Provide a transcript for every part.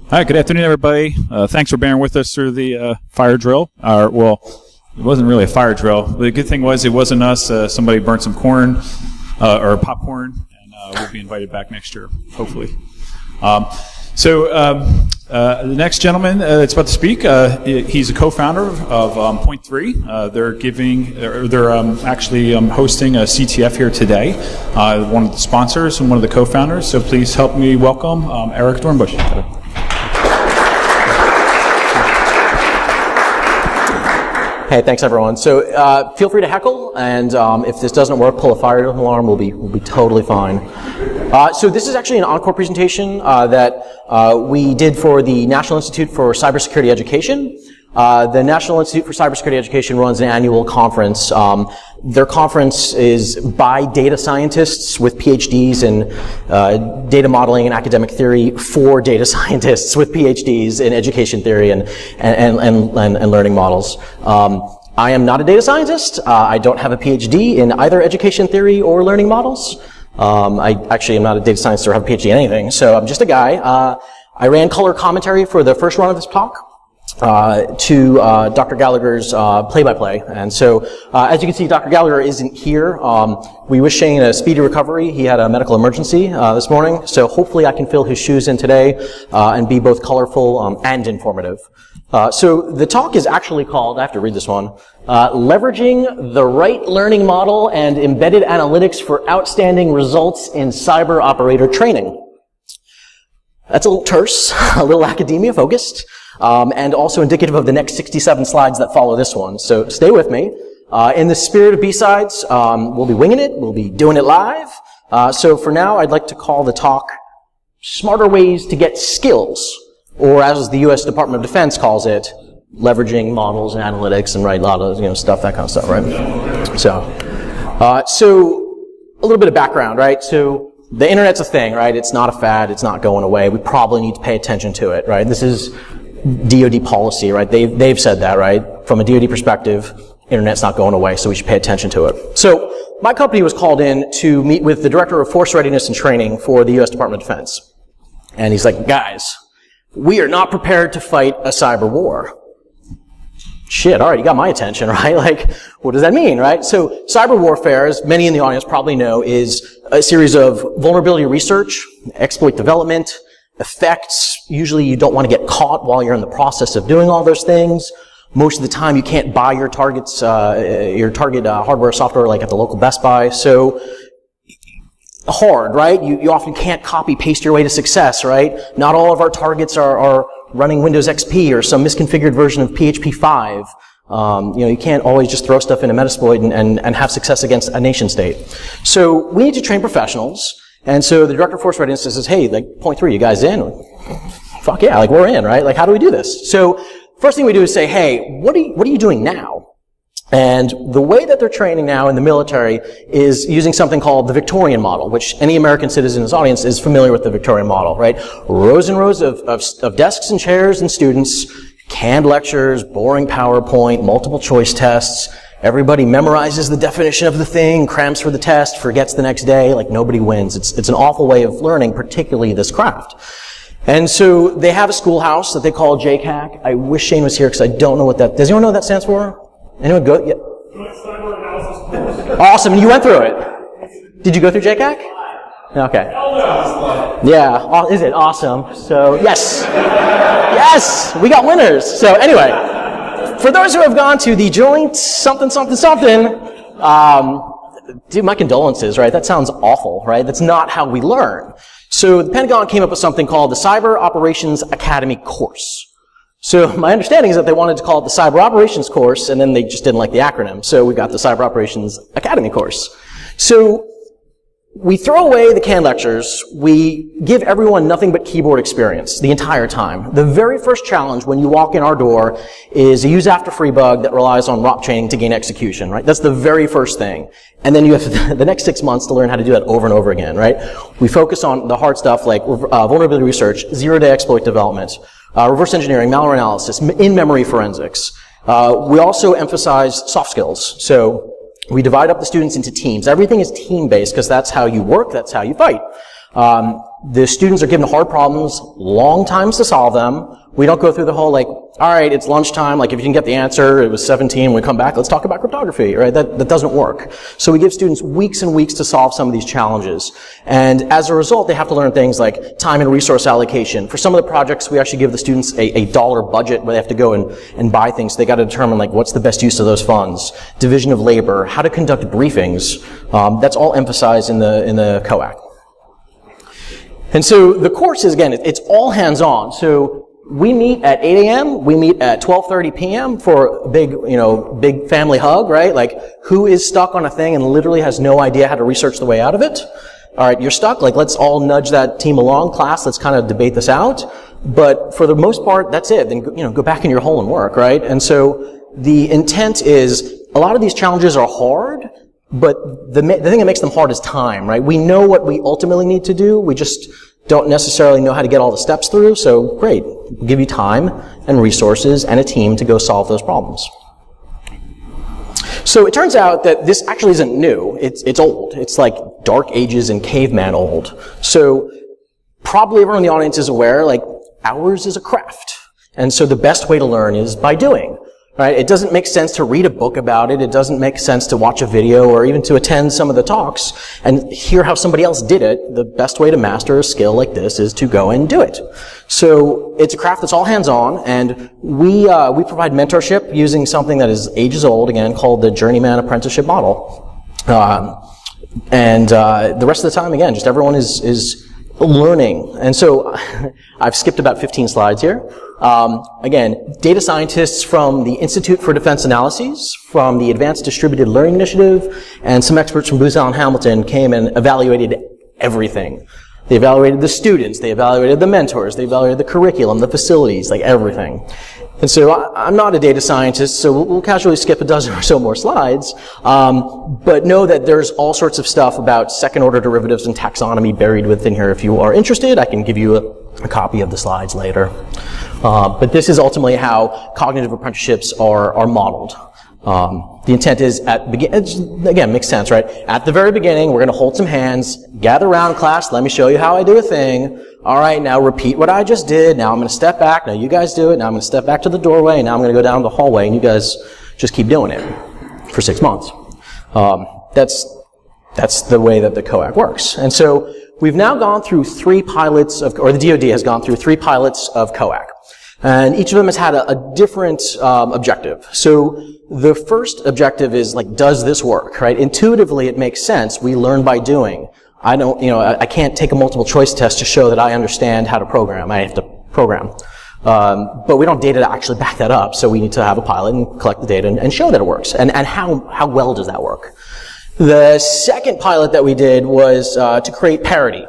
Hi, good afternoon, everybody. Thanks for bearing with us through the fire drill. Well, it wasn't really a fire drill. The good thing was it wasn't us. Somebody burnt some corn or popcorn, and we'll be invited back next year, hopefully. The next gentleman that's about to speak, he's a co-founder of Point 3. They're actually hosting a CTF here today. One of the sponsors and one of the co-founders. So please help me welcome Eric Dornbush. Hey, thanks everyone. So feel free to heckle, and if this doesn't work, pull a fire alarm. We'll be totally fine. So this is actually an encore presentation that we did for the National Institute for Cybersecurity Education. The National Institute for Cybersecurity Education runs an annual conference. Their conference is by data scientists with PhDs in data modeling and academic theory for data scientists with PhDs in education theory and learning models. I am not a data scientist. I don't have a PhD in either education theory or learning models. I actually am not a data scientist or have a PhD in anything, so I'm just a guy. I ran color commentary for the first run of this talk. To Dr. Gallagher's play-by-play. And so, as you can see, Dr. Gallagher isn't here. We wish Shane a speedy recovery. He had a medical emergency this morning, so hopefully I can fill his shoes in today and be both colorful and informative. So the talk is actually called, I have to read this one, Leveraging the Right Learning Model and Embedded Analytics for Outstanding Results in Cyber Operator Training. That's a little terse, a little academia-focused. And also indicative of the next 67 slides that follow this one. So stay with me. In the spirit of B-Sides, we'll be winging it. We'll be doing it live. So for now, I'd like to call the talk Smarter Ways to Get Skills, or as the U.S. Department of Defense calls it, leveraging models and analytics and a lot of stuff, that kind of stuff, right? So a little bit of background, right? So the internet's a thing, right? It's not a fad. It's not going away. We probably need to pay attention to it, right? This is DoD policy, right? They've said that, right? From a DoD perspective, internet's not going away, so we should pay attention to it. So my company was called in to meet with the Director of Force Readiness and Training for the U.S. Department of Defense. And he's like, guys, we are not prepared to fight a cyber war. Shit, all right, you got my attention, right? Like, what does that mean, right? So cyber warfare, as many in the audience probably know, is a series of vulnerability research, exploit development, effects. Usually you don't want to get caught while you're in the process of doing all those things. Most of the time you can't buy your target hardware or software like at the local Best Buy. So hard, right? You often can't copy paste your way to success, right? Not all of our targets are running Windows XP or some misconfigured version of PHP 5. You can't always just throw stuff in a Metasploit and have success against a nation state. So we need to train professionals. And so the Director of Force Readiness says, hey, like, Point 3, you guys in? Fuck yeah, like, we're in, right? Like, how do we do this? So first thing we do is say, hey, what are you doing now? And the way that they're training now in the military is using something called the Victorian Model, which any American citizen in this audience is familiar with the Victorian Model, right? Rows and rows of desks and chairs and students, canned lectures, boring PowerPoint, multiple choice tests. Everybody memorizes the definition of the thing, crams for the test, forgets the next day, like nobody wins. It's an awful way of learning, particularly this craft. And so they have a schoolhouse that they call JCAC. I wish Shane was here because I don't know what that, does anyone know what that stands for? Anyone go? Yeah. Awesome, you went through it. Did you go through JCAC? Okay. Yeah, is it? Awesome. So, yes. Yes, we got winners. So anyway, for those who have gone to the joint something, dude, my condolences, right? That sounds awful, right? That's not how we learn. So the Pentagon came up with something called the Cyber Operations Academy course. So my understanding is that they wanted to call it the Cyber Operations course, and then they just didn't like the acronym. So we got the Cyber Operations Academy course. So we throw away the canned lectures. We give everyone nothing but keyboard experience the entire time. The very first challenge when you walk in our door is a use after free bug that relies on ROP training to gain execution, right? That's the very first thing. And then you have the next 6 months to learn how to do that over and over again, right? We focus on the hard stuff like vulnerability research, zero-day exploit development, reverse engineering, malware analysis, in-memory forensics. We also emphasize soft skills. So we divide up the students into teams. Everything is team-based because that's how you work, that's how you fight. The students are given hard problems, long times to solve them. We don't go through the whole like, all right, it's lunchtime, like if you can get the answer, it was 17, we come back, let's talk about cryptography, right? That doesn't work. So we give students weeks and weeks to solve some of these challenges. And as a result, they have to learn things like time and resource allocation. For some of the projects, we actually give the students a dollar budget where they have to go and buy things. They got to determine like what's the best use of those funds, division of labor, how to conduct briefings. That's all emphasized in the COAC. And so the course is, again, it's all hands-on. So we meet at 8 a.m., we meet at 12:30 p.m. for a big family hug, right? Like, who is stuck on a thing and literally has no idea how to research the way out of it? All right, you're stuck, like, let's all nudge that team along, class, let's kind of debate this out. But for the most part, that's it. Then, go back in your hole and work, right? And so the intent is, a lot of these challenges are hard, but the thing that makes them hard is time, right? We know what we ultimately need to do, we just don't necessarily know how to get all the steps through, so great. We'll give you time and resources and a team to go solve those problems. So it turns out that this actually isn't new. It's old. It's like Dark Ages and caveman old. So probably everyone in the audience is aware, like, ours is a craft. And so the best way to learn is by doing. Right? It doesn't make sense to read a book about it. It doesn't make sense to watch a video or even to attend some of the talks and hear how somebody else did it. The best way to master a skill like this is to go and do it. So it's a craft that's all hands-on, and we provide mentorship using something that is ages old, again, called the journeyman apprenticeship model. And the rest of the time, again, just everyone is learning. And so I've skipped about 15 slides here. Again, data scientists from the Institute for Defense Analyses, from the Advanced Distributed Learning Initiative, and some experts from Booz Allen Hamilton came and evaluated everything. They evaluated the students, they evaluated the mentors, they evaluated the curriculum, the facilities, like everything. And so I'm not a data scientist, so we'll casually skip a dozen or so more slides, but know that there's all sorts of stuff about second-order derivatives and taxonomy buried within here. If you are interested, I can give you a copy of the slides later. But this is ultimately how cognitive apprenticeships are modeled. The intent is again, makes sense, right? At the very beginning, we're going to hold some hands, gather around class, let me show you how I do a thing. All right, now repeat what I just did. Now I'm going to step back. Now you guys do it. Now I'm going to step back to the doorway. Now I'm going to go down the hallway, and you guys just keep doing it for 6 months. That's the way that the COAC works. And so we've now gone through 3 pilots or the DoD has gone through 3 pilots of COAC. And each of them has had a different objective. So the first objective is, like, does this work, right? Intuitively, it makes sense. We learn by doing. I can't take a multiple choice test to show that I understand how to program. I have to program. But we don't have data to actually back that up, so we need to have a pilot and collect the data and show that it works. And how well does that work? The second pilot that we did was to create parity.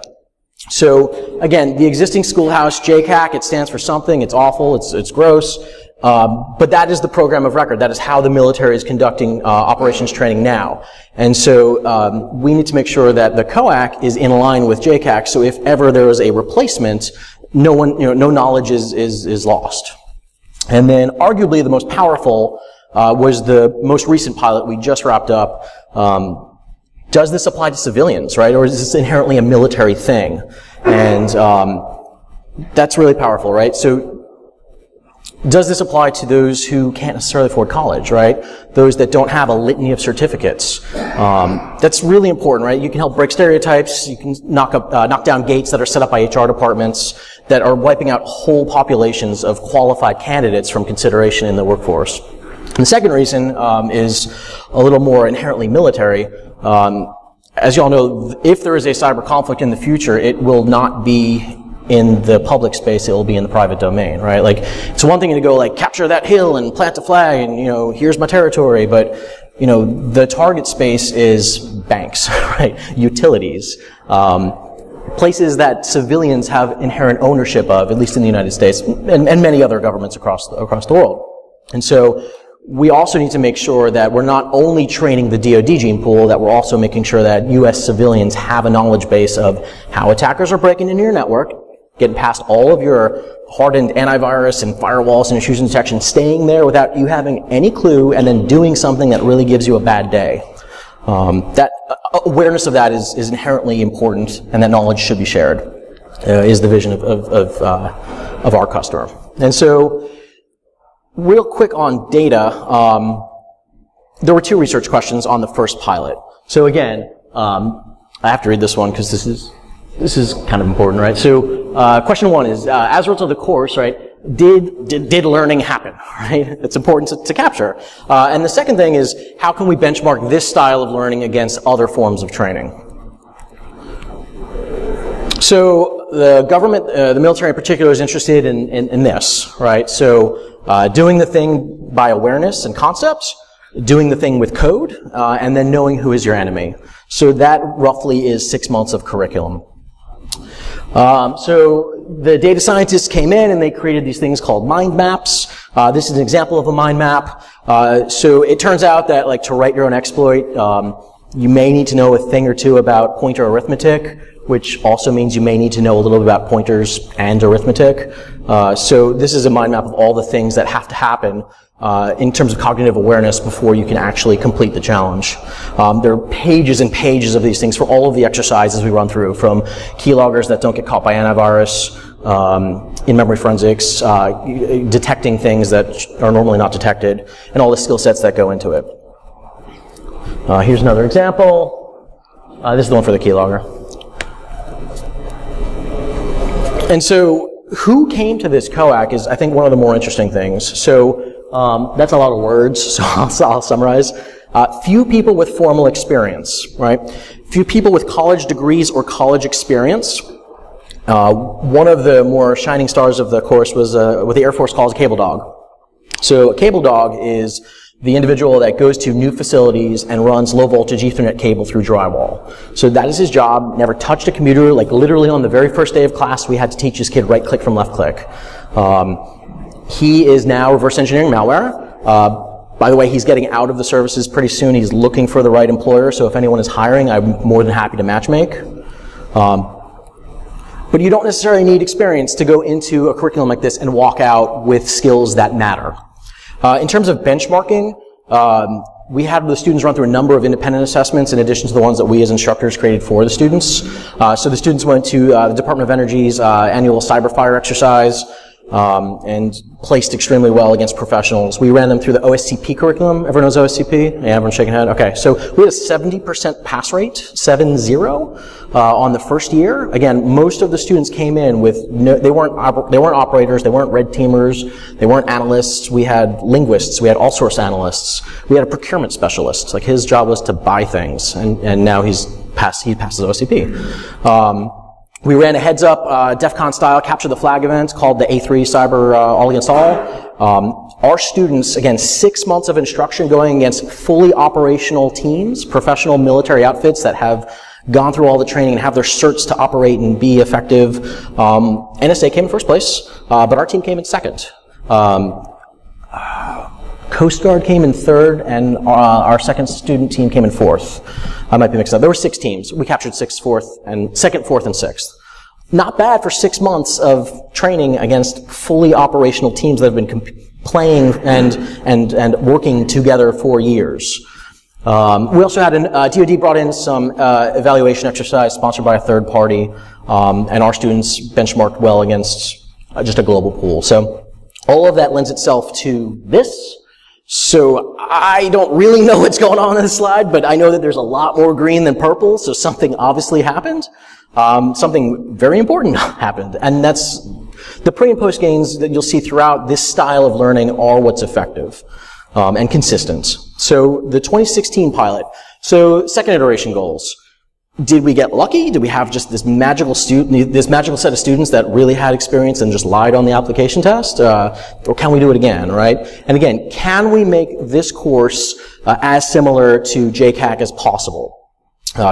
So again, the existing schoolhouse, JCAC, it stands for something, it's awful, it's gross, but that is the program of record. That is how the military is conducting operations training now. And so we need to make sure that the COAC is in line with JCAC, so if ever there is a replacement, no knowledge is lost. And then arguably the most powerful was the most recent pilot we just wrapped up. Does this apply to civilians, right? Or is this inherently a military thing? And that's really powerful, right? So does this apply to those who can't necessarily afford college, right? Those that don't have a litany of certificates. That's really important, right? You can help break stereotypes. You can knock down gates that are set up by HR departments that are wiping out whole populations of qualified candidates from consideration in the workforce. And the second reason is a little more inherently military. As you all know, if there is a cyber conflict in the future, it will not be in the public space, it will be in the private domain, right? Like, it's one thing to go, like, capture that hill and plant a flag and, here's my territory, but, the target space is banks, right? Utilities, places that civilians have inherent ownership of, at least in the United States, and many other governments across the world. And so, we also need to make sure that we're not only training the DoD gene pool, that we're also making sure that U.S. civilians have a knowledge base of how attackers are breaking into your network, getting past all of your hardened antivirus and firewalls and intrusion detection, staying there without you having any clue, and then doing something that really gives you a bad day. That awareness of that is inherently important, and that knowledge should be shared. is the vision of our customer. And so, real quick on data, there were 2 research questions on the first pilot. So again, I have to read this one because this is kind of important, right? So, question 1 is, as a result of the course, right, did learning happen, right? It's important to capture. And the second thing is, how can we benchmark this style of learning against other forms of training? So, the government, the military in particular, is interested in this, right? So, doing the thing by awareness and concepts, doing the thing with code, and then knowing who is your enemy. So that roughly is 6 months of curriculum. So the data scientists came in and they created these things called mind maps. This is an example of a mind map. So it turns out that, like, to write your own exploit, you may need to know a thing or two about pointer arithmetic, which also means you may need to know a little bit about pointers and arithmetic. So this is a mind map of all the things that have to happen in terms of cognitive awareness before you can actually complete the challenge. There are pages and pages of these things for all of the exercises we run through, from keyloggers that don't get caught by antivirus, in-memory forensics, detecting things that are normally not detected, and all the skill sets that go into it. Here's another example. This is the one for the keylogger. And so, who came to this COAC is, I think, one of the more interesting things. So, that's a lot of words, so I'll summarize. Few people with formal experience, right? Few people with college degrees or college experience. One of the more shining stars of the course was what the Air Force calls a cable dog. So, a cable dog is the individual that goes to new facilities and runs low voltage Ethernet cable through drywall. So that is his job. Never touched a computer. Like, literally on the very first day of class, we had to teach this kid right click from left click. He is now reverse engineering malware. By the way, he's getting out of the services pretty soon. He's looking for the right employer. So if anyone is hiring, I'm more than happy to matchmake. But you don't necessarily need experience to go into a curriculum like this and walk out with skills that matter. In terms of benchmarking, we had the students run through a number of independent assessments in addition to the ones that we as instructors created for the students. So the students went to the Department of Energy's annual cyberfire exercise and placed extremely well against professionals. We ran them through the OSTP curriculum. Everyone knows OSTP? Yeah, everyone's shaking head. Okay, so we had a 70% pass rate, 7-0, on the first year. Again, most of the students came in with they weren't operators, they weren't red teamers, they weren't analysts. We had linguists, we had all source analysts, we had a procurement specialist. Like, his job was to buy things, and now he passes OSTP. We ran a heads-up, DEF CON style, capture the flag event called the A3 Cyber All Against All. Our students, again, 6 months of instruction going against fully operational teams, professional military outfits that have gone through all the training and have their certs to operate and be effective. NSA came in first place, but our team came in second. Coast Guard came in third, and our second student team came in fourth. I might be mixed up. There were 6 teams. We captured second, fourth, and sixth. Not bad for 6 months of training against fully operational teams that have been playing and working together for years. We also had DoD brought in some evaluation exercise sponsored by a third party, and our students benchmarked well against just a global pool. So all of that lends itself to this. So I don't really know what's going on this slide, but I know that there's a lot more green than purple, so something obviously happened. Something very important happened, and that's the pre and post gains that you'll see throughout this style of learning are what's effective and consistent. So the 2016 pilot. So second iteration goals. Did we get lucky? Did we have just this magical set of students that really had experience and just lied on the application test? Or can we do it again, right? And again, can we make this course as similar to JCAC as possible?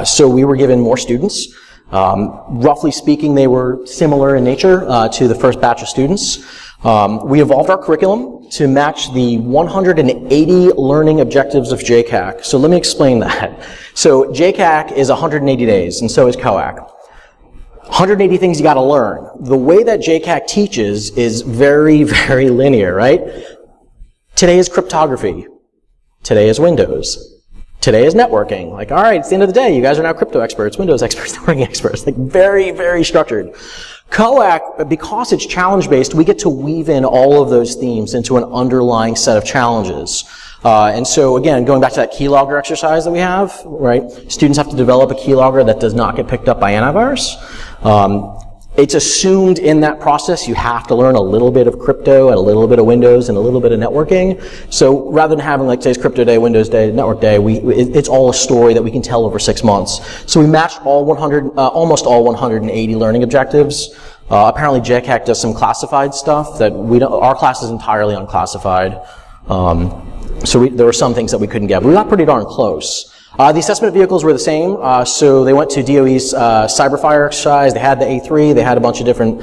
So we were given more students. Roughly speaking, they were similar in nature to the first batch of students. We evolved our curriculum to match the 180 learning objectives of JCAC. So let me explain that. So JCAC is 180 days, and so is COAC. 180 things you gotta learn. The way that JCAC teaches is very, very linear, right? Today is cryptography. Today is Windows. Today is networking. Like, all right, it's the end of the day. You guys are now crypto experts, Windows experts, networking experts. Like, very, very structured. COAC, because it's challenge-based, we get to weave in all of those themes into an underlying set of challenges. And so again, going back to that keylogger exercise that we have, right? Students have to develop a keylogger that does not get picked up by antivirus. It's assumed in that process you have to learn a little bit of crypto and a little bit of Windows and a little bit of networking. So rather than having like today's crypto day, Windows day, network day, it's all a story that we can tell over 6 months. So we matched almost all 180 learning objectives. Apparently JCAC does some classified stuff that our class is entirely unclassified. So there were some things that we couldn't get, but we got pretty darn close. The assessment vehicles were the same. So they went to DOE's Cyberfire exercise. They had the A3. They had a bunch of different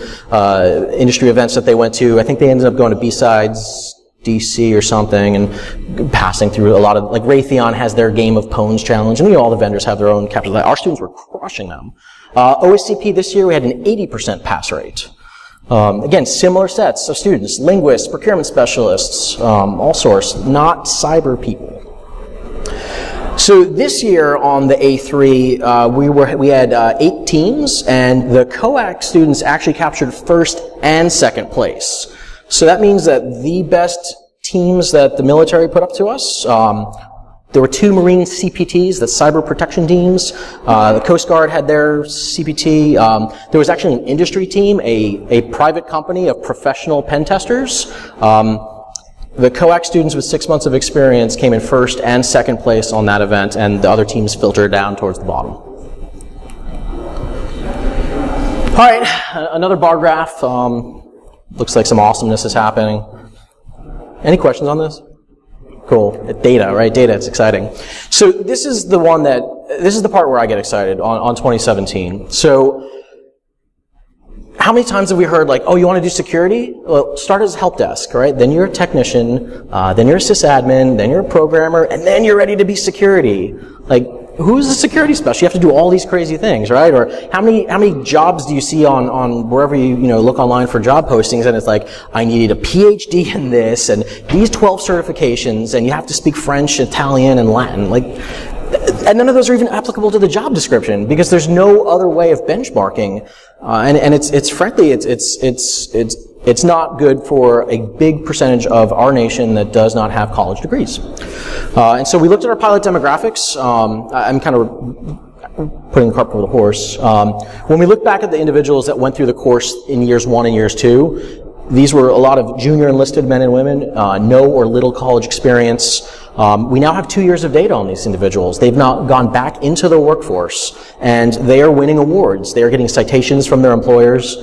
industry events that they went to. I think they ended up going to BSides DC or something and passing through a lot of, like Raytheon has their Game of Pwns challenge, and all the vendors have their own capitals. Our students were crushing them. OSTP this year, we had an 80% pass rate. Again, similar sets of students, linguists, procurement specialists, all sorts, not cyber people. So this year on the A3, we had 8 teams, and the COAC students actually captured first and second place. So that means that the best teams that the military put up to us, there were 2 Marine CPTs, the cyber protection teams. The Coast Guard had their CPT. There was actually an industry team, a private company of professional pen testers. The COAC students with 6 months of experience came in first and second place on that event, and the other teams filtered down towards the bottom. All right, another bar graph. Looks like some awesomeness is happening. Any questions on this? Cool. Data, right? Data, it's exciting. So this is the part where I get excited on 2017. So how many times have we heard like, oh, you want to do security? Well, start as help desk, right? Then you're a technician, then you're a sysadmin, then you're a programmer, and then you're ready to be security. Like, who's a security specialist? You have to do all these crazy things, right? Or how many jobs do you see on wherever you look online for job postings, and it's like, I need a PhD in this, and these 12 certifications, and you have to speak French, Italian, and Latin. Like, and none of those are even applicable to the job description because there's no other way of benchmarking, and it's frankly it's not good for a big percentage of our nation that does not have college degrees. And so we looked at our pilot demographics. I'm kind of putting the cart before the horse. When we look back at the individuals that went through the course in years 1 and years 2, these were a lot of junior enlisted men and women, no or little college experience. We now have 2 years of data on these individuals. They've now gone back into the workforce, and they are winning awards. They are getting citations from their employers,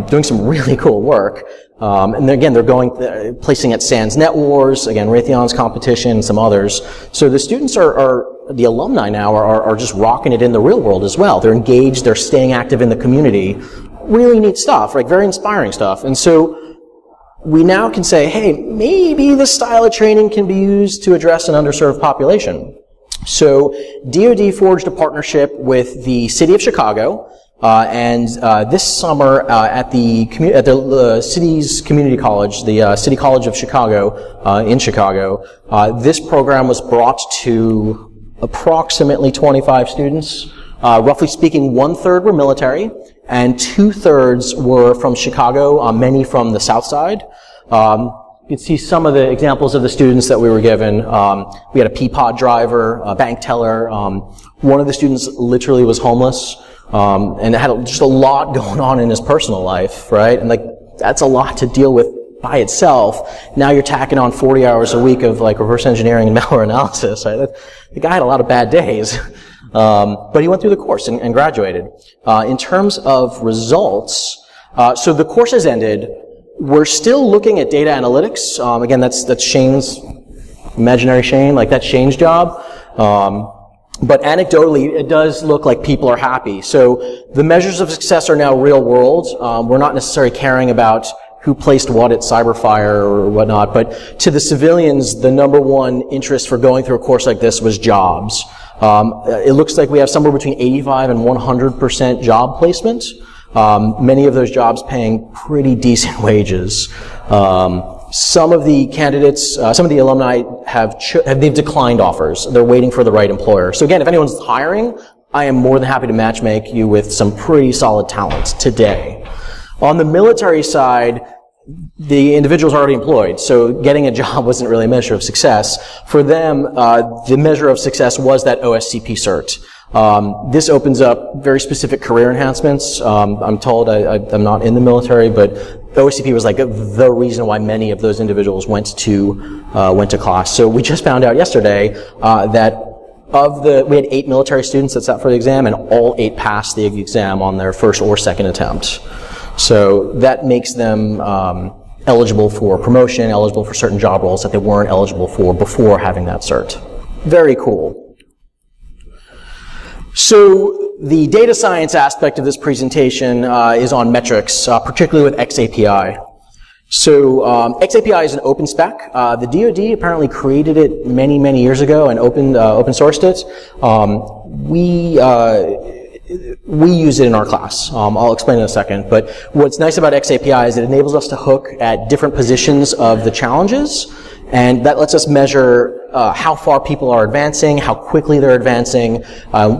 doing some really cool work. And again, they're placing at SANS Net Wars, again, Raytheon's competition, and some others. So the students the alumni now are just rocking it in the real world as well. They're engaged, they're staying active in the community. Really neat stuff, like very inspiring stuff. And so we now can say, hey, maybe this style of training can be used to address an underserved population. So DoD forged a partnership with the city of Chicago, and this summer at the city's community college, the City College of Chicago, in Chicago, this program was brought to approximately 25 students. Roughly speaking, 1/3 were military, and 2/3 were from Chicago, many from the South Side. You can see some of the examples of the students that we were given. We had a Peapod driver, a bank teller. One of the students literally was homeless, and had just a lot going on in his personal life, right? And like, that's a lot to deal with by itself. Now you're tacking on 40 hours a week of like reverse engineering and malware analysis, right? The guy had a lot of bad days. But he went through the course and graduated. In terms of results, so the course has ended. We're still looking at data analytics. Again, that's Shane's, imaginary Shane, like that's Shane's job. But anecdotally, it does look like people are happy. So the measures of success are now real world. We're not necessarily caring about who placed what at Cyberfire or whatnot, but to the civilians, the number one interest for going through a course like this was jobs. It looks like we have somewhere between 85 and 100% job placement. Many of those jobs paying pretty decent wages. Some of the candidates, some of the alumni they've declined offers. They're waiting for the right employer. So again, if anyone's hiring, I am more than happy to matchmake you with some pretty solid talent today. On the military side, the individual's already employed, so getting a job wasn't really a measure of success. For them, the measure of success was that OSTP cert. This opens up very specific career enhancements. I'm told, I'm not in the military, but OSTP was like the reason why many of those individuals went to class. So we just found out yesterday that we had 8 military students that sat for the exam, and all 8 passed the exam on their first or second attempt. So that makes them eligible for promotion, eligible for certain job roles that they weren't eligible for before having that cert. Very cool. So the data science aspect of this presentation is on metrics, particularly with XAPI. So XAPI is an open spec. The DoD apparently created it many, many years ago and open sourced it. We use it in our class. I'll explain in a second. But what's nice about XAPI is it enables us to hook at different positions of the challenges, and that lets us measure how far people are advancing, how quickly they're advancing.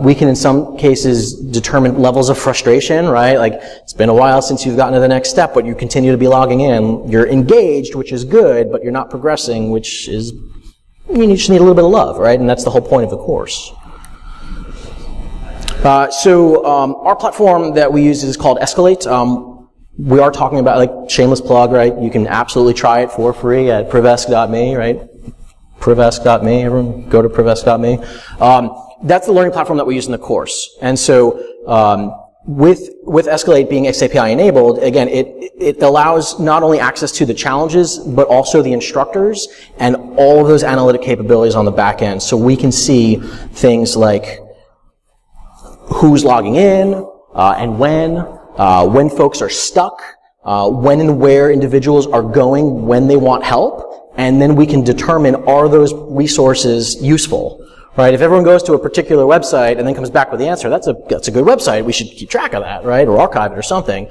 We can, in some cases, determine levels of frustration, right? Like, it's been a while since you've gotten to the next step, but you continue to be logging in. You're engaged, which is good, but you're not progressing, which is, you just need a little bit of love, right? And that's the whole point of the course. Our platform that we use is called Escalate. We are talking about, like, shameless plug, right? You can absolutely try it for free at privesk.me, right? Privesk.me, everyone go to privesk.me. That's the learning platform that we use in the course. And so, with Escalate being XAPI enabled, again, it allows not only access to the challenges, but also the instructors and all of those analytic capabilities on the back end. So we can see things like who's logging in, and when folks are stuck, when and where individuals are going when they want help, and then we can determine, are those resources useful, right? If everyone goes to a particular website and then comes back with the answer, that's a good website, we should keep track of that, right? Or archive it or something.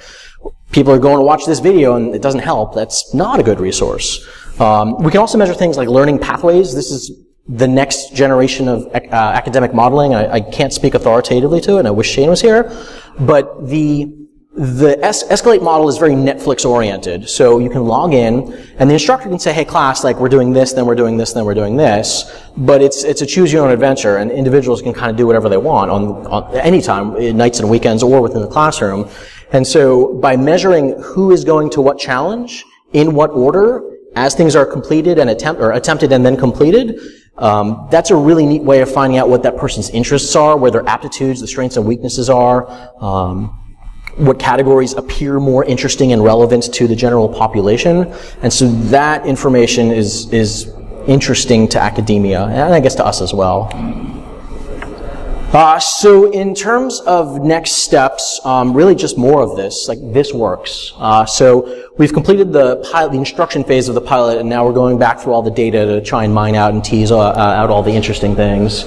People are going to watch this video and it doesn't help, that's not a good resource. We can also measure things like learning pathways. This is the next generation of academic modeling. I can't speak authoritatively to it, and I wish Shane was here. But the Escalate model is very Netflix-oriented. So you can log in, and the instructor can say, hey, class, like, we're doing this, then we're doing this, then we're doing this. But it's a choose-your-own-adventure, and individuals can kind of do whatever they want on any time, nights and weekends, or within the classroom. And so by measuring who is going to what challenge, in what order, as things are completed and attempted and then completed, that's a really neat way of finding out what that person's interests are, where their aptitudes, the strengths and weaknesses are, what categories appear more interesting and relevant to the general population. And so that information is interesting to academia, and I guess to us as well. So in terms of next steps, really just more of this, like this works. So we've completed the instruction phase of the pilot, and now we're going back through all the data to try and mine out and tease out all the interesting things.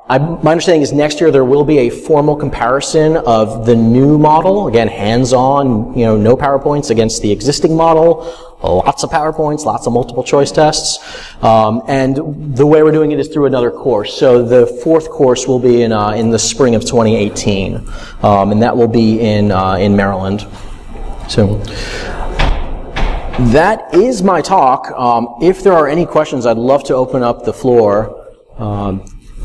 My understanding is next year there will be a formal comparison of the new model, again, hands-on, no PowerPoints, against the existing model, lots of PowerPoints, lots of multiple choice tests, and the way we're doing it is through another course. So the 4th course will be in the spring of 2018, and that will be in Maryland. So that is my talk. If there are any questions, I'd love to open up the floor.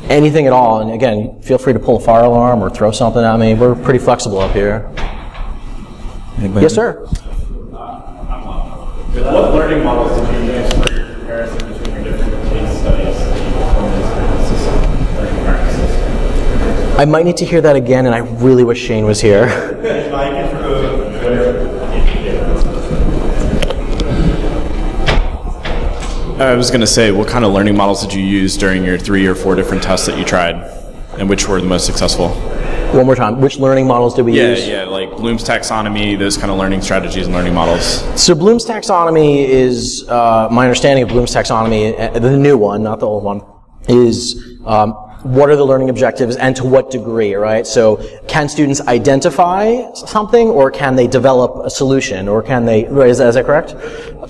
Anything at all, and again, feel free to pull a fire alarm or throw something at me. We're pretty flexible up here. Anybody? Yes, sir. What learning models did you use for your comparison between your different case studies and learning practices? I might need to hear that again, and I really wish Shane was here. I was going to say, what kind of learning models did you use during your 3 or 4 different tests that you tried, and which were the most successful? One more time. Which learning models did we use? Yeah, like Bloom's taxonomy, those kind of learning strategies and learning models. So Bloom's taxonomy is, my understanding of Bloom's taxonomy, the new one, not the old one, is what are the learning objectives and to what degree, right? So can students identify something, or can they develop a solution, or can they, is that correct?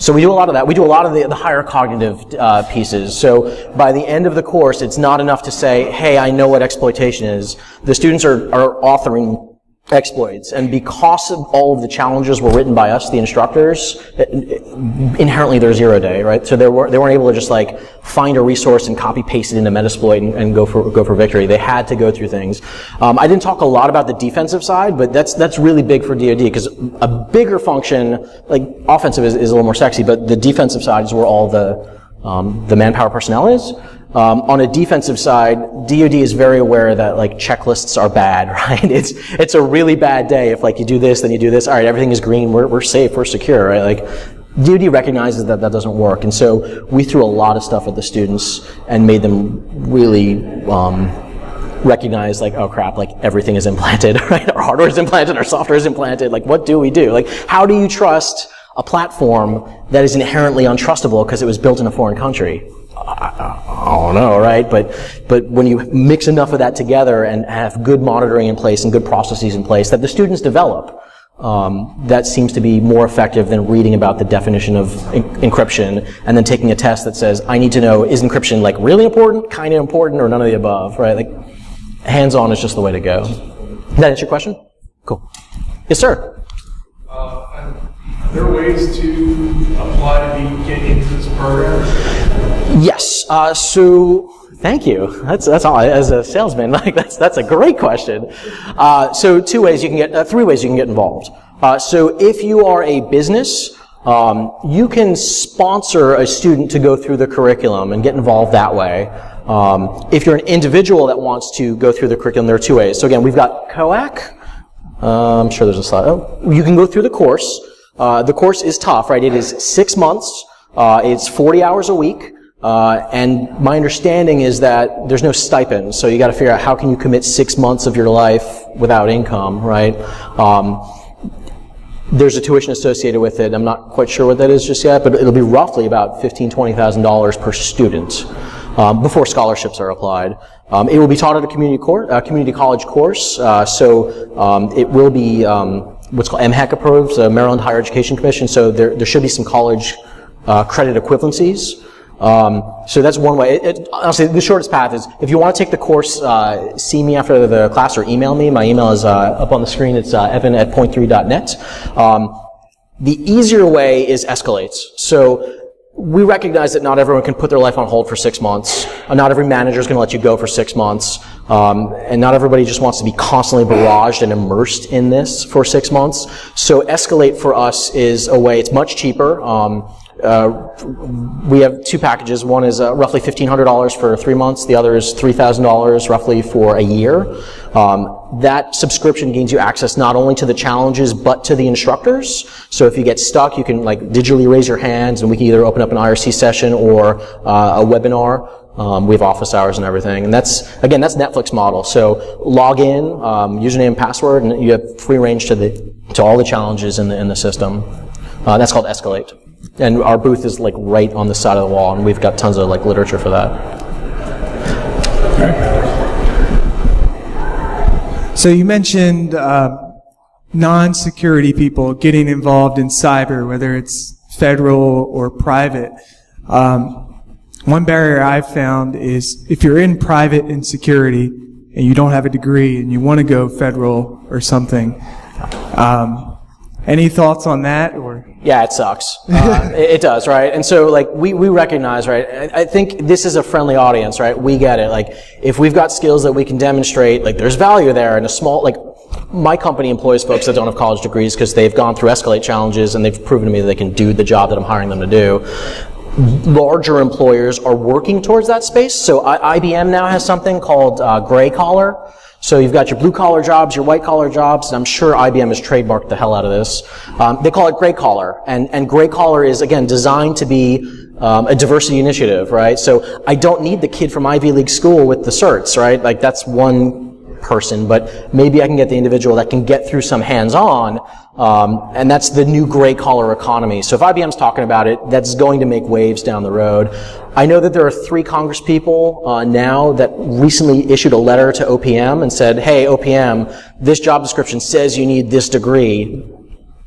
So we do a lot of that. We do a lot of the higher cognitive pieces. So by the end of the course, it's not enough to say, hey, I know what exploitation is. The students are authoring exploits. And because of all of the challenges were written by us, the instructors, inherently they're 0-day, right? So they weren't able to just like find a resource and copy paste it into Metasploit and go for victory. They had to go through things. I didn't talk a lot about the defensive side, but that's really big for DoD, because a bigger function, like offensive is a little more sexy, but the defensive side is where all the manpower personnel is. On a defensive side, DoD is very aware that like checklists are bad, right? It's a really bad day if like you do this, then you do this. All right, everything is green. We're safe. We're secure, right? Like DoD recognizes that that doesn't work, and so we threw a lot of stuff at the students and made them really recognize like, oh crap, like everything is implanted, right? Our hardware is implanted, our software is implanted. Like, what do we do? Like, how do you trust a platform that is inherently untrustable because it was built in a foreign country? I don't know, right? But when you mix enough of that together and have good monitoring in place and good processes in place that the students develop, that seems to be more effective than reading about the definition of encryption and then taking a test that says, I need to know, is encryption like really important, kind of important, or none of the above, right? Like, hands-on is just the way to go. Does that answer your question? Cool. Yes, sir. Are there ways to apply to get into this program? Yes. So thank you. That's all. As a salesman, like that's a great question. So three ways you can get involved. So if you are a business, you can sponsor a student to go through the curriculum and get involved that way. If you're an individual that wants to go through the curriculum, there are two ways. So again, we've got COAC. I'm sure there's a slide. Oh, you can go through the course. The course is tough, right? It is 6 months. It's 40 hours a week. And my understanding is that there's no stipend, so you got to figure out how can you commit 6 months of your life without income, right? There's a tuition associated with it. I'm not quite sure what that is just yet, but it'll be roughly about $15,000 to $20,000 per student before scholarships are applied. It will be taught at a community college course, so it will be what's called MHEC approved, the Maryland Higher Education Commission. So there should be some college credit equivalencies. So that's one way. Honestly, the shortest path is, if you want to take the course, see me after the class or email me. My email is up on the screen. It's evan@point3.net. The easier way is Escalate. So we recognize that not everyone can put their life on hold for 6 months. Not every manager is going to let you go for 6 months. And not everybody just wants to be constantly barraged and immersed in this for 6 months. So Escalate for us is a way. It's much cheaper. We have two packages. One is roughly $1,500 for 3 months. The other is $3,000 roughly for a year. That subscription gains you access not only to the challenges but to the instructors. So if you get stuck, you can like digitally raise your hands, and we can either open up an IRC session or a webinar. We have office hours and everything, and that's Netflix model. So log in, username and password, and you have free range to all the challenges in the system. That's called Escalate. And our booth is like right on the side of the wall, and we've got tons of like literature for that. So you mentioned non-security people getting involved in cyber, whether it's federal or private. One barrier I've found is if you're in private and security and you don't have a degree and you want to go federal or something. Any thoughts on that? Or yeah, it sucks. It does, right? And so, like, we recognize, right? I think this is a friendly audience, right? We get it. Like, if we've got skills that we can demonstrate, like, there's value there. And a small, like, my company employs folks that don't have college degrees because they've gone through Escalate challenges and they've proven to me that they can do the job that I'm hiring them to do. Larger employers are working towards that space. So IBM now has something called gray collar. So you've got your blue-collar jobs, your white-collar jobs, and I'm sure IBM has trademarked the hell out of this. They call it gray-collar, and gray-collar is, again, designed to be a diversity initiative, right? So I don't need the kid from Ivy League school with the certs, right? Like, that's one person, but maybe I can get the individual that can get through some hands-on, and that's the new gray-collar economy. So if IBM's talking about it, that's going to make waves down the road. I know that there are 3 congresspeople now that recently issued a letter to OPM and said, hey, OPM, this job description says you need this degree.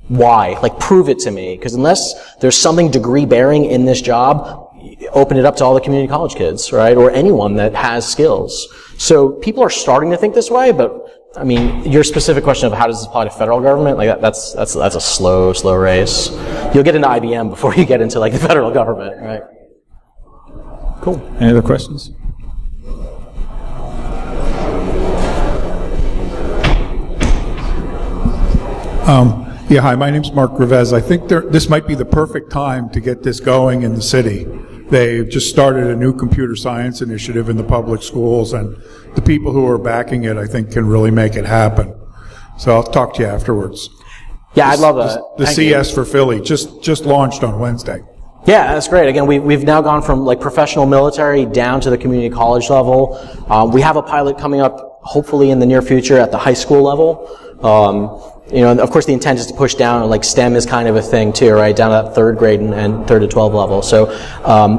Why? Like, prove it to me. Because unless there's something degree-bearing in this job, open it up to all the community college kids, right? Or anyone that has skills. So people are starting to think this way, but I mean, your specific question of how does this apply to federal government, like that's a slow race. You'll get into IBM before you get into like the federal government, right? Cool. Any other questions? Yeah, hi, my name's Mark Rivez. I think this might be the perfect time to get this going in the city. They've just started a new computer science initiative in the public schools, and the people who are backing it, I think, can really make it happen. So I'll talk to you afterwards. Yeah, I'd love that. The CS for Philly just launched on Wednesday. Yeah, that's great. Again, we've now gone from like professional military down to the community college level. We have a pilot coming up, hopefully in the near future, at the high school level. You know, and of course the intent is to push down, like STEM is kind of a thing too, right, down to that third grade and 3rd to 12 level. So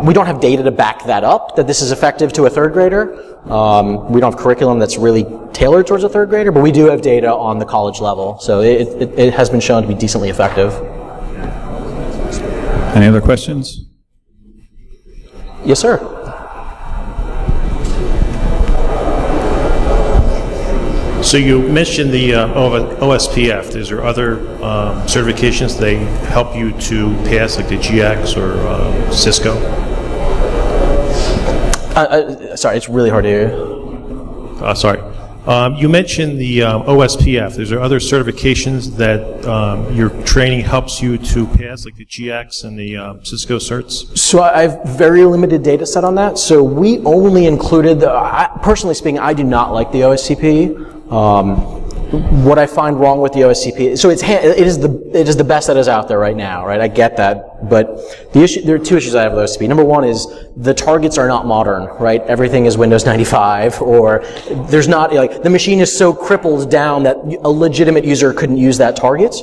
we don't have data to back that up, that this is effective to a third grader. We don't have curriculum that's really tailored towards a third grader, but we do have data on the college level. So it has been shown to be decently effective. Any other questions? Yes, sir. So you mentioned the OSPF. Is there other certifications they help you to pass, like the GX or Cisco? Sorry, it's really hard to hear. Sorry. You mentioned the OSPF. Is there other certifications that your training helps you to pass, like the GX and the Cisco certs? So I have very limited data set on that. So we only included personally speaking, I do not like the OSTP. What I find wrong with the OSTP, so it is the best that is out there right now, right? I get that, but there are two issues I have with OSTP. Number one is the targets are not modern, right? Everything is Windows 95, or there's not, like, the machine is so crippled down that a legitimate user couldn't use that target.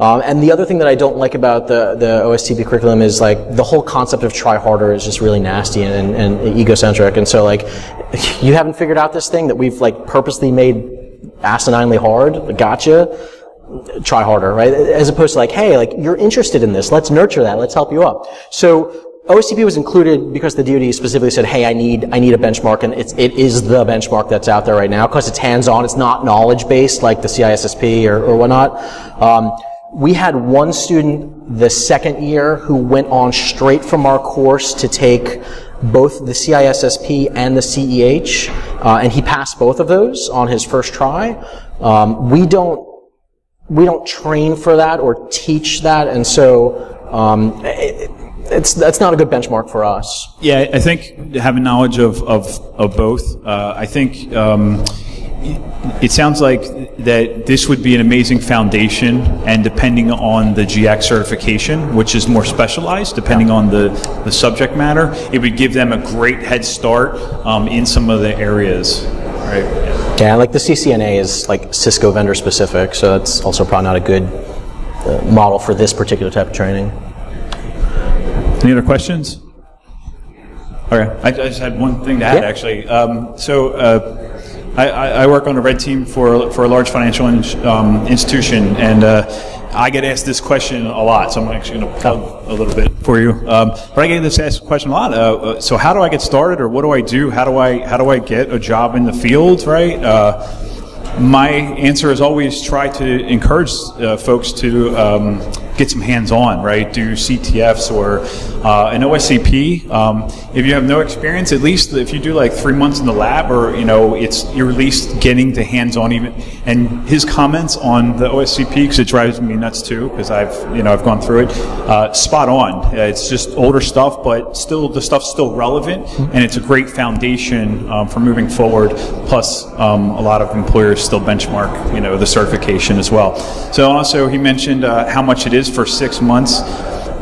And the other thing that I don't like about the OSTP curriculum is, like, the whole concept of try harder is just really nasty and egocentric. And so, like, you haven't figured out this thing that we've, like, purposely made asininely hard, gotcha, try harder, right? As opposed to like, hey, like, you're interested in this, let's nurture that, let's help you up. So OSTP was included because the DoD specifically said, hey, I need a benchmark, and it is the benchmark that's out there right now, because it's hands-on, it's not knowledge-based like the CISSP or whatnot. We had one student the second year who went on straight from our course to take both the CISSP and the CEH, and he passed both of those on his first try. We don't train for that or teach that, and so that's not a good benchmark for us. Yeah, I think having knowledge of both, I think it sounds like that this would be an amazing foundation, and depending on the GX certification, which is more specialized, depending on the subject matter, it would give them a great head start in some of the areas. Right? Yeah, like the CCNA is like Cisco vendor specific, so that's also probably not a good model for this particular type of training. Any other questions? Okay, I just had one thing to add, actually. I work on a red team for a large financial institution, and I get asked this question a lot, so I'm actually going to plug a little bit for you. But I get this asked question a lot. So how do I get started, or what do I do? How do I get a job in the field, right? My answer is always try to encourage folks to get some hands-on, right? Do CTFs or an OSCP. If you have no experience, at least if you do like 3 months in the lab, or you're at least getting to hands-on even. And his comments on the OSCP, because it drives me nuts too, because I've gone through it. Spot on. It's just older stuff, but still the stuff's still relevant, and it's a great foundation for moving forward. Plus, a lot of employers still benchmark, the certification as well. So also he mentioned how much it is for 6 months.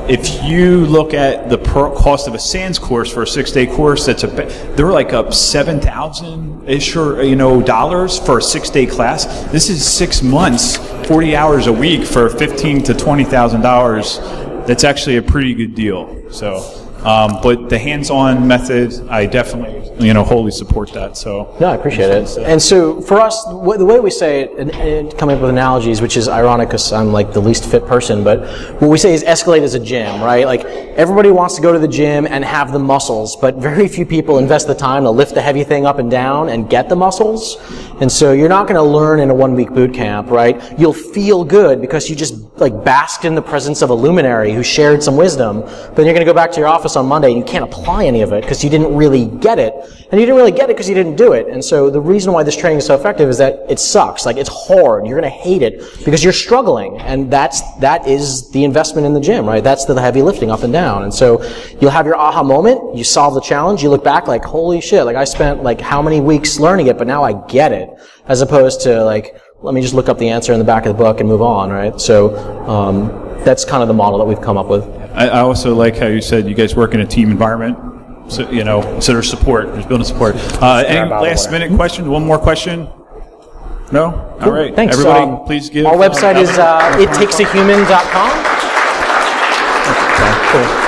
If you look at the cost of a SANS course for a 6-day course, they're like up $7,000-ish or dollars for a 6-day class. This is 6 months, 40 hours a week for $15,000 to $20,000. That's actually a pretty good deal. So But the hands-on method, I definitely, wholly support that. So no, I appreciate it. And so for us, the way we say it, and coming up with analogies, which is ironic because I'm like the least fit person, but what we say is Escalate as a gym, right? Like everybody wants to go to the gym and have the muscles, but very few people invest the time to lift the heavy thing up and down and get the muscles. And so you're not going to learn in a 1-week boot camp, right? You'll feel good because you just like basked in the presence of a luminary who shared some wisdom, but then you're going to go back to your office on Monday and you can't apply any of it because you didn't really get it. And you didn't really get it because you didn't do it. And so the reason why this training is so effective is that it sucks. Like it's hard. You're going to hate it because you're struggling. And that is the investment in the gym, right? That's the heavy lifting up and down. And so you'll have your aha moment. You solve the challenge. You look back like, holy shit, like I spent like how many weeks learning it, but now I get it. As opposed to like, let me just look up the answer in the back of the book and move on, right? So that's kind of the model that we've come up with. I also like how you said you guys work in a team environment. So, so there's support. There's building support. Any last minute question? One more question? No? All right. Thanks. Everybody, please give. Our website is ittakesAhuman.com. Okay, cool.